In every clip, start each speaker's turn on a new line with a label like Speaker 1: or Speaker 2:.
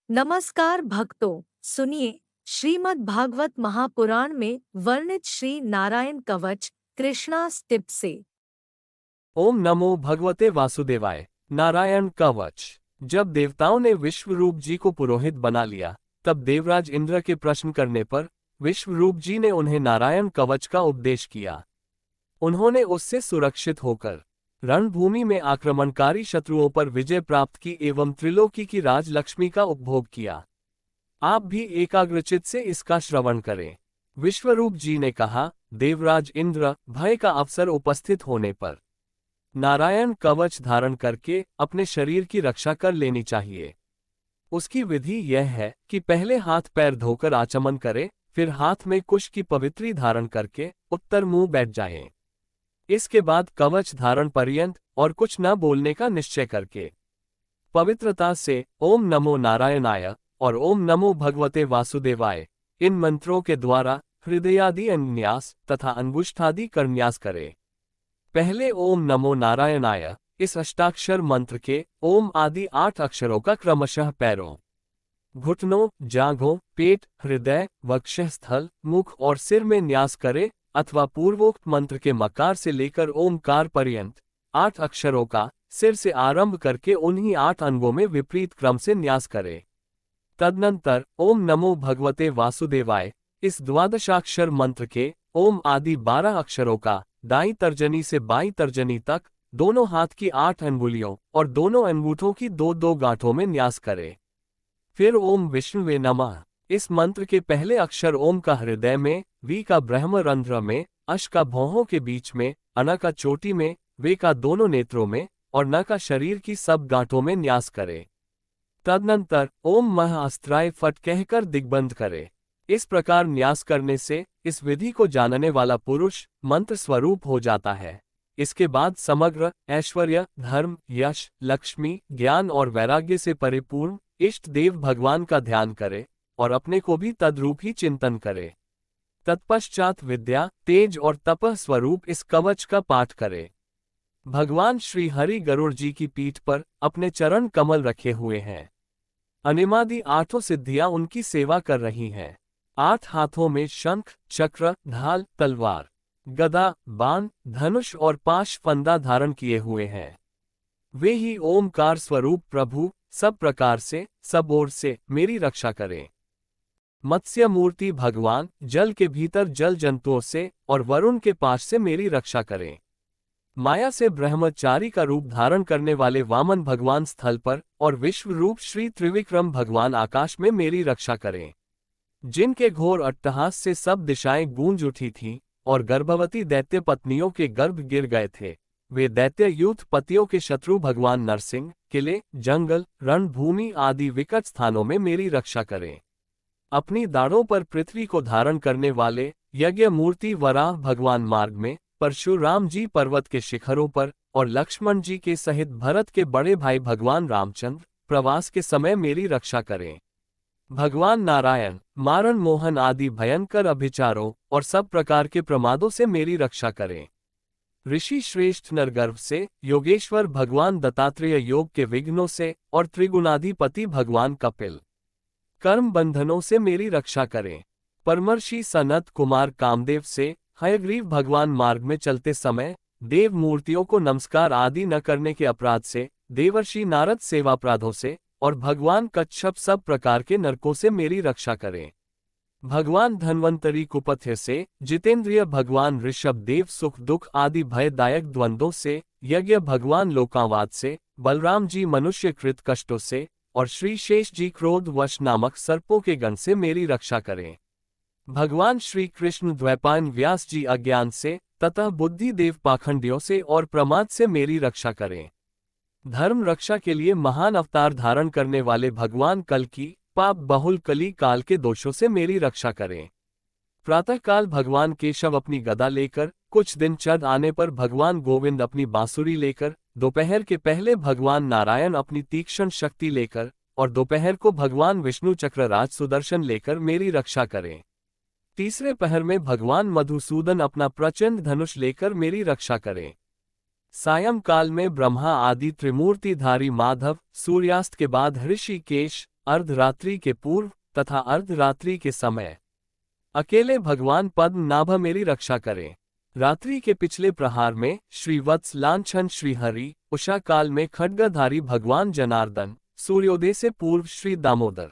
Speaker 1: नमस्कार भक्तों, सुनिए श्रीमद् भागवत महापुराण में वर्णित श्री नारायण कवच कृष्णा टिप से।
Speaker 2: ओम नमो भगवते वासुदेवाय। नारायण कवच। जब देवताओं ने विश्वरूप जी को पुरोहित बना लिया, तब देवराज इंद्र के प्रश्न करने पर विश्वरूप जी ने उन्हें नारायण कवच का उपदेश किया। उन्होंने उससे सुरक्षित होकर रणभूमि में आक्रमणकारी शत्रुओं पर विजय प्राप्त की एवं त्रिलोकी की राजलक्ष्मी का उपभोग किया। आप भी एकाग्रचित से इसका श्रवण करें। विश्वरूप जी ने कहा, देवराज इंद्र, भय का अवसर उपस्थित होने पर नारायण कवच धारण करके अपने शरीर की रक्षा कर लेनी चाहिए। उसकी विधि यह है कि पहले हाथ पैर धोकर आचमन करें, फिर हाथ में कुश की पवित्री धारण करके उत्तर मुंह बैठ जाएं। इसके बाद कवच धारण पर्यंत और कुछ न बोलने का निश्चय करके पवित्रता से ओम नमो नारायणाय और ओम नमो भगवते वासुदेवाय इन मंत्रों के द्वारा हृदयादि अन्यास तथा अंगुष्ठादि करन्यास करें। पहले ओम नमो नारायणाय इस अष्टाक्षर मंत्र के ओम आदि 8 अक्षरों का क्रमशः पैरों, घुटनों, जांघों, पेट, हृदय, वक्षस्थल, मुख और सिर में न्यास करे अथवा पूर्वोक्त मंत्र के मकार से लेकर ओमकार पर्यंत 8 अक्षरों का सिर से आरंभ करके उन्हीं 8 अंगों में विपरीत क्रम से न्यास करे। तदनंतर ओम नमो भगवते वासुदेवाय इस द्वादशाक्षर मंत्र के ओम आदि 12 अक्षरों का दाईं तर्जनी से बाईं तर्जनी तक दोनों हाथ की 8 अंगुलियों और दोनों अंगूठों की 2-2 गांठों में न्यास करे। फिर ओम विष्णुवे नमः इस मंत्र के पहले अक्षर ओम का हृदय में, वी का ब्रह्म रंध्र में, अश का भौहों के बीच में, अना का चोटी में, वे का दोनों नेत्रों में और न का शरीर की सब गांठों में न्यास करे। तदनंतर ओम मह अस्त्राय फट कहकर दिग्बंध करे। इस प्रकार न्यास करने से इस विधि को जानने वाला पुरुष मंत्र स्वरूप हो जाता है। इसके बाद समग्र ऐश्वर्य, धर्म, यश, लक्ष्मी, ज्ञान और वैराग्य से परिपूर्ण इष्ट देव भगवान का ध्यान करे और अपने को भी तद्रूप ही चिंतन करे। तत्पश्चात विद्या, तेज और तपः स्वरूप इस कवच का पाठ करे। भगवान श्री हरि गरुड़ जी की पीठ पर अपने चरण कमल रखे हुए हैं। अनिमादि 8 सिद्धियां उनकी सेवा कर रही हैं। 8 हाथों में शंख, चक्र, ढाल, तलवार, गदा, बाण, धनुष और पाश फंदा धारण किए हुए हैं। वे ही ओमकार स्वरूप प्रभु सब प्रकार से, सब ओर से मेरी रक्षा करें। मत्स्य मूर्ति भगवान जल के भीतर जल जंतुओं से और वरुण के पाश से मेरी रक्षा करें। माया से ब्रह्मचारी का रूप धारण करने वाले वामन भगवान स्थल पर और विश्व रूप श्री त्रिविक्रम भगवान आकाश में मेरी रक्षा करें। जिनके घोर अट्टहास से सब दिशाएं गूंज उठी थीं और गर्भवती दैत्य पत्नियों के गर्भ गिर गए थे, वे दैत्य यूथ पतियों के शत्रु भगवान नरसिंह किले, जंगल, रणभूमि आदि विकट स्थानों में मेरी रक्षा करें। अपनी दाढ़ों पर पृथ्वी को धारण करने वाले यज्ञ मूर्ति वराह भगवान मार्ग में, परशुराम जी पर्वत के शिखरों पर और लक्ष्मण जी के सहित भरत के बड़े भाई भगवान रामचंद्र प्रवास के समय मेरी रक्षा करें। भगवान नारायण मारण मोहन आदि भयंकर अभिचारों और सब प्रकार के प्रमादों से मेरी रक्षा करें। ऋषि श्रेष्ठ नरगर्भ से, योगेश्वर भगवान दत्तात्रेय योग के विघ्नों से और त्रिगुणाधिपति भगवान कपिल कर्म बंधनों से मेरी रक्षा करें। परमर्षि सनत कुमार कामदेव से, हयग्रीव भगवान मार्ग में चलते समय देव मूर्तियों को नमस्कार आदि न करने के अपराध से, देवर्षि नारद सेवापराधों से और भगवान कच्छप सब प्रकार के नरकों से मेरी रक्षा करें। भगवान धन्वंतरी कुपथ्य से, जितेंद्रिय भगवान ऋषभ देव सुख दुख आदि भयदायक द्वंद्वों से, यज्ञ भगवान लोकावाद से, बलराम जी मनुष्य कृत कष्टों से और श्री शेष जी क्रोध वश नामक सर्पों के गण से मेरी रक्षा करें। भगवान श्री कृष्ण द्वैपायन व्यास जी अज्ञान से तथा बुद्धि देव पाखंडियों से और प्रमाद से मेरी रक्षा करें। धर्म रक्षा के लिए महान अवतार धारण करने वाले भगवान कल की पाप बहुल कली काल के दोषों से मेरी रक्षा करें। प्रातःकाल भगवान केशव अपनी गदा लेकर, कुछ दिन चढ़ आने पर भगवान गोविंद अपनी बांसुरी लेकर, दोपहर के पहले भगवान नारायण अपनी तीक्ष्ण शक्ति लेकर और दोपहर को भगवान विष्णु चक्रराज सुदर्शन लेकर मेरी रक्षा करें। तीसरे पहर में भगवान मधुसूदन अपना प्रचंड धनुष लेकर मेरी रक्षा करें। सायंकाल में ब्रह्मा आदि त्रिमूर्तिधारी माधव, सूर्यास्त के बाद ऋषिकेश, अर्धरात्रि के पूर्व तथा अर्धरात्रि के समय अकेले भगवान पद्म नाभ मेरी रक्षा करें। रात्रि के पिछले प्रहार में श्री वत्स लांछन श्री हरि, उषा काल में खड्गधारी भगवान जनार्दन, सूर्योदय से पूर्व श्री दामोदर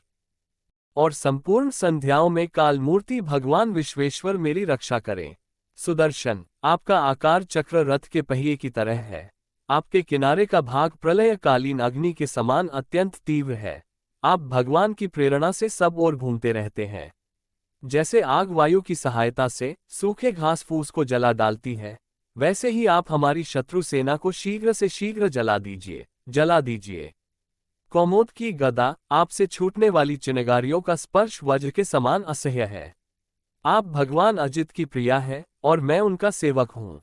Speaker 2: और संपूर्ण संध्याओं में काल मूर्ति भगवान विश्वेश्वर मेरी रक्षा करें। सुदर्शन, आपका आकार चक्र रथ के पहिए की तरह है। आपके किनारे का भाग प्रलयकालीन अग्नि के समान अत्यंत तीव्र है। आप भगवान की प्रेरणा से सब ओर घूमते रहते हैं। जैसे आग वायु की सहायता से सूखे घास फूस को जला डालती है, वैसे ही आप हमारी शत्रु सेना को शीघ्र से शीघ्र जला दीजिए। कौमोद की गदा, आपसे छूटने वाली चिनगारियों का स्पर्श वज्र के समान असह्य है। आप भगवान अजित की प्रिया है और मैं उनका सेवक हूँ।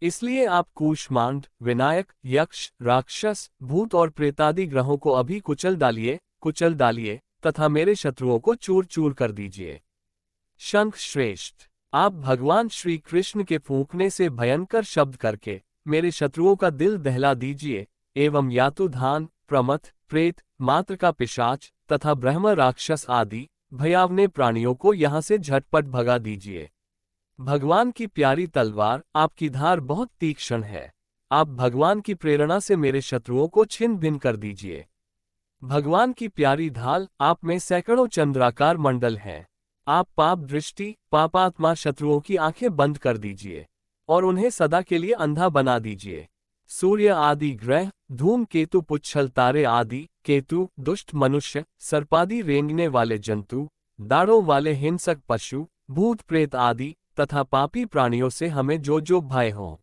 Speaker 2: इसलिए आप कूष्मांड, विनायक, यक्ष, राक्षस, भूत और प्रेतादि ग्रहों को अभी कुचल डालिए तथा मेरे शत्रुओं को चूर चूर कर दीजिए। शंख श्रेष्ठ, आप भगवान श्री कृष्ण के फूंकने से भयंकर शब्द करके मेरे शत्रुओं का दिल दहला दीजिए एवं यातुधान, प्रमथ, प्रेत, मात्र का पिशाच तथा ब्रह्म राक्षस आदि भयावने प्राणियों को यहाँ से झटपट भगा दीजिए। भगवान की प्यारी तलवार, आपकी धार बहुत तीक्ष्ण है। आप भगवान की प्रेरणा से मेरे शत्रुओं को छिन्न भिन्न कर दीजिए। भगवान की प्यारी ढाल, आप में सैकड़ों चंद्राकार मंडल हैं। आप पाप दृष्टि, पापात्मा शत्रुओं की आंखें बंद कर दीजिए और उन्हें सदा के लिए अंधा बना दीजिए। सूर्य आदि ग्रह, धूम केतु, पुच्छल तारे आदि केतु, दुष्ट मनुष्य, सर्पादि रेंगने वाले जंतु, दाढ़ों वाले हिंसक पशु, भूत प्रेत आदि तथा पापी प्राणियों से हमें जो जो भय हो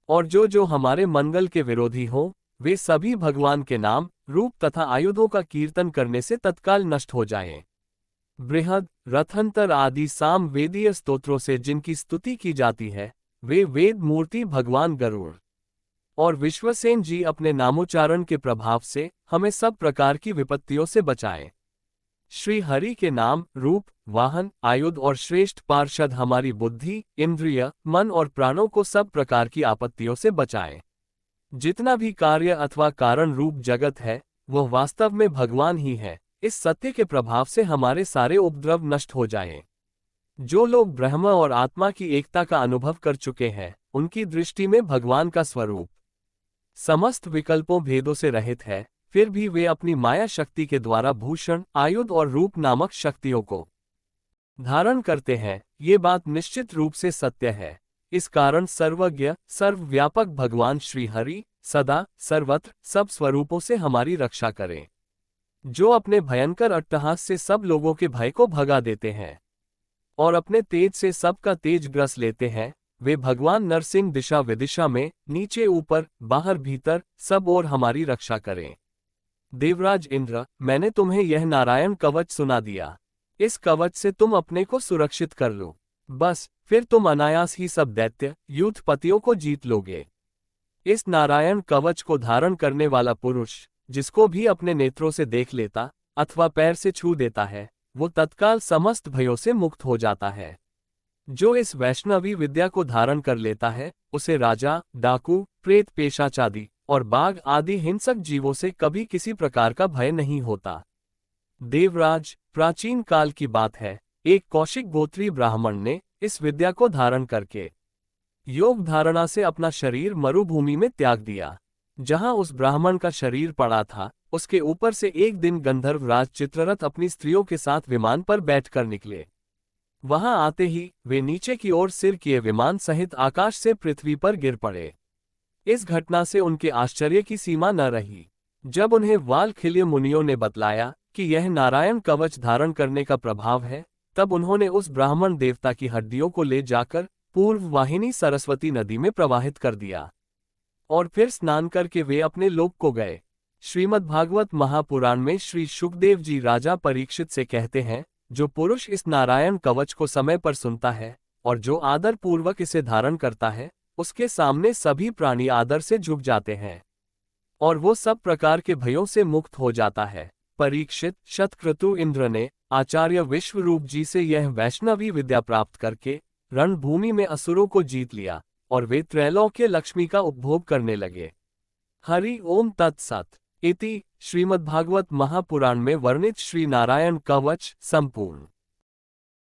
Speaker 2: और जो जो हमारे मंगल के विरोधी हो, वे सभी भगवान के नाम, रूप तथा आयुधों का कीर्तन करने से तत्काल नष्ट हो जाएं। बृहद, रथंतर आदि साम वेदीय स्तोत्रों से जिनकी स्तुति की जाती है, वे वेद मूर्ति भगवान गरुड़ और विश्वसेन जी अपने नामोच्चारण के प्रभाव से हमें सब प्रकार की विपत्तियों से बचाएं। श्री हरि के नाम, रूप, वाहन, आयुध और श्रेष्ठ पार्षद हमारी बुद्धि, इंद्रिय, मन और प्राणों को सब प्रकार की आपत्तियों से बचाएं। जितना भी कार्य अथवा कारण रूप जगत है, वह वास्तव में भगवान ही है। इस सत्य के प्रभाव से हमारे सारे उपद्रव नष्ट हो जाएं। जो लोग ब्रह्म और आत्मा की एकता का अनुभव कर चुके हैं, उनकी दृष्टि में भगवान का स्वरूप समस्त विकल्पों भेदों से रहित है, फिर भी वे अपनी माया शक्ति के द्वारा भूषण, आयुध और रूप नामक शक्तियों को धारण करते हैं। ये बात निश्चित रूप से सत्य है। इस कारण सर्वज्ञ, सर्वव्यापक भगवान श्री हरि सदा सर्वत्र सब स्वरूपों से हमारी रक्षा करें। जो अपने भयंकर अट्टहास से सब लोगों के भय को भगा देते हैं और अपने तेज से सबका तेज ग्रस लेते हैं, वे भगवान नरसिंह दिशा विदिशा में, नीचे ऊपर, बाहर भीतर, सब ओर हमारी रक्षा करें। देवराज इंद्र, मैंने तुम्हें यह नारायण कवच सुना दिया। इस कवच से तुम अपने को सुरक्षित कर लो। बस फिर तुम अनायास ही सब दैत्य यूथपतियों को जीत लोगे। इस नारायण कवच को धारण करने वाला पुरुष, जिसको भी अपने नेत्रों से देख लेता अथवा पैर से छू देता है, वो तत्काल समस्त भयों से मुक्त हो जाता है। जो इस वैष्णवी विद्या को धारण कर लेता है, उसे राजा, डाकू, प्रेत, पेशाचादी और बाघ आदि हिंसक जीवों से कभी किसी प्रकार का भय नहीं होता। देवराज, प्राचीन काल की बात है, एक कौशिक गोत्री ब्राह्मण ने इस विद्या को धारण करके योग धारणा से अपना शरीर मरुभूमि में त्याग दिया। जहां उस ब्राह्मण का शरीर पड़ा था, उसके ऊपर से एक दिन गंधर्व राज चित्ररथ अपनी स्त्रियों के साथ विमान पर बैठकर निकले। वहां आते ही वे नीचे की ओर सिर किए विमान सहित आकाश से पृथ्वी पर गिर पड़े। इस घटना से उनके आश्चर्य की सीमा न रही। जब उन्हें वालखिल्य मुनियों ने बतलाया कि यह नारायण कवच धारण करने का प्रभाव है, तब उन्होंने उस ब्राह्मण देवता की हड्डियों को ले जाकर पूर्व वाहिनी सरस्वती नदी में प्रवाहित कर दिया और फिर स्नान करके वे अपने लोक को गए। श्रीमद्भागवत महापुराण में श्री शुकदेव जी राजा परीक्षित से कहते हैं, जो पुरुष इस नारायण कवच को समय पर सुनता है और जो आदर पूर्वक इसे धारण करता है, उसके सामने सभी प्राणी आदर से झुक जाते हैं और वो सब प्रकार के भयों से मुक्त हो जाता है। परीक्षित, शतक्रतु इंद्र ने आचार्य विश्वरूप जी से यह वैष्णवी विद्या प्राप्त करके रणभूमि में असुरों को जीत लिया और वे त्रैलोक्य लक्ष्मी का उपभोग करने लगे। हरि ओम तत्सत। इति श्रीमद्भागवत महापुराण में वर्णित श्री नारायण कवच संपूर्ण।